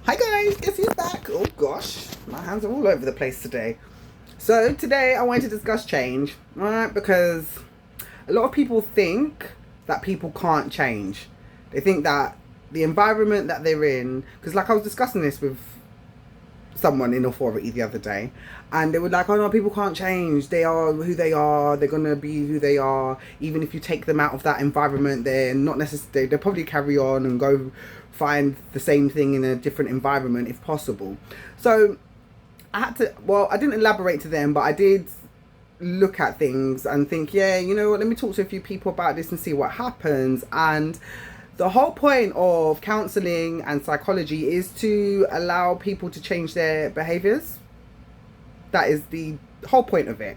Hi guys, guess who's back? Oh gosh, my hands are all over the place today. So today I wanted to discuss change, right? Because a lot of people think that people can't change. They think that the environment that they're in, because like I was discussing this with someone in authority the other day, and they were like, oh no, people can't change, they are who they are, they're gonna be who they are. Even if you take them out of that environment, they're not necessarily, they'll probably carry on and go find the same thing in a different environment if possible. So I had to, well, I didn't elaborate to them, but I did look at things and think, yeah, you know what, let me talk to a few people about this and see what happens. And the whole point of counseling and psychology is to allow people to change their behaviors. That is the whole point of it.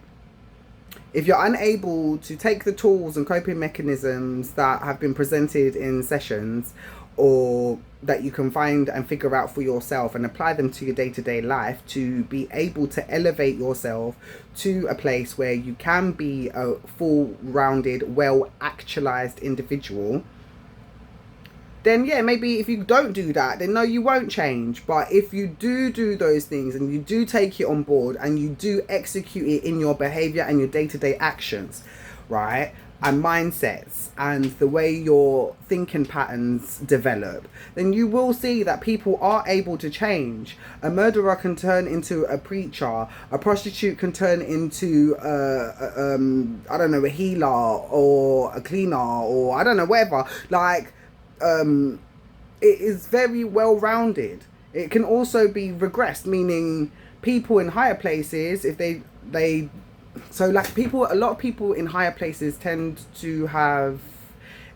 If you're unable to take the tools and coping mechanisms that have been presented in sessions, or that you can find and figure out for yourself and apply them to your day-to-day life to be able to elevate yourself to a place where you can be a full-rounded, well-actualized individual, then yeah, maybe if you don't do that, then no, you won't change. But if you do those things and you do take it on board and you do execute it in your behavior and your day-to-day actions, right, and mindsets and the way your thinking patterns develop, then you will see that people are able to change. A murderer can turn into a preacher, a prostitute can turn into I don't know, a healer or a cleaner, or I don't know, whatever. Like, it is very well rounded. It can also be regressed, meaning people in higher places, if they so like people, a lot of people in higher places tend to have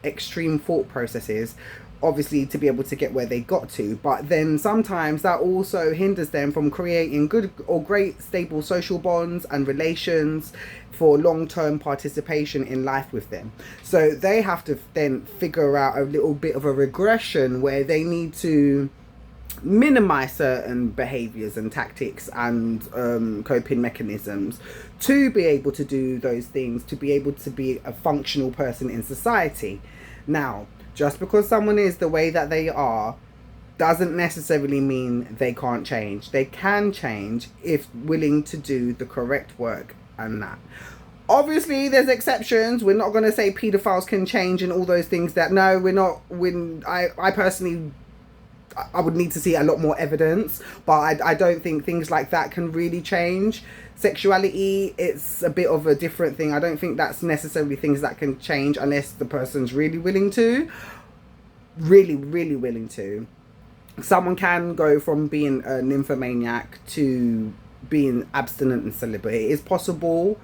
extreme thought processes, obviously, to be able to get where they got to. But then sometimes that also hinders them from creating good or great stable social bonds and relations for long-term participation in life with them. So they have to then figure out a little bit of a regression where they need to minimize certain behaviors and tactics and coping mechanisms to be able to do those things, to be able to be a functional person in society. Now, just because someone is the way that they are doesn't necessarily mean they can't change. They can change if willing to do the correct work and that. Obviously, there's exceptions. We're not going to say pedophiles can change and all those things. That no, we're not. When I personally, I would need to see a lot more evidence, but I don't think things like that can really change. Sexuality, it's a bit of a different thing. I don't think that's necessarily things that can change unless the person's really willing to. Really, really willing to. Someone can go from being a nymphomaniac to being abstinent and celibate. It is possible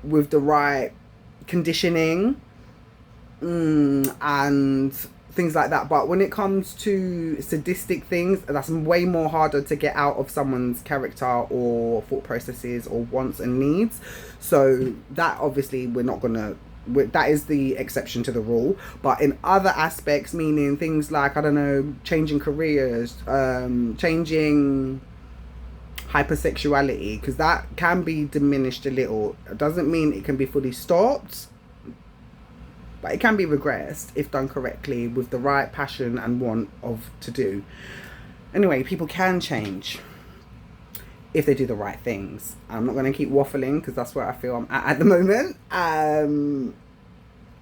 with the right conditioning and things like that. But when it comes to sadistic things, that's way more harder to get out of someone's character or thought processes or wants and needs. So that obviously we're not gonna, that is the exception to the rule. But in other aspects, meaning things like, I don't know, changing careers, changing hypersexuality, because that can be diminished a little. It doesn't mean it can be fully stopped, but it can be regressed if done correctly with the right passion and want of to do. Anyway, people can change if they do the right things. I'm not going to keep waffling because that's where I feel I'm at the moment. I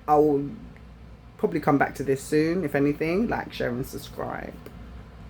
will probably come back to this soon. If anything, like, share and subscribe.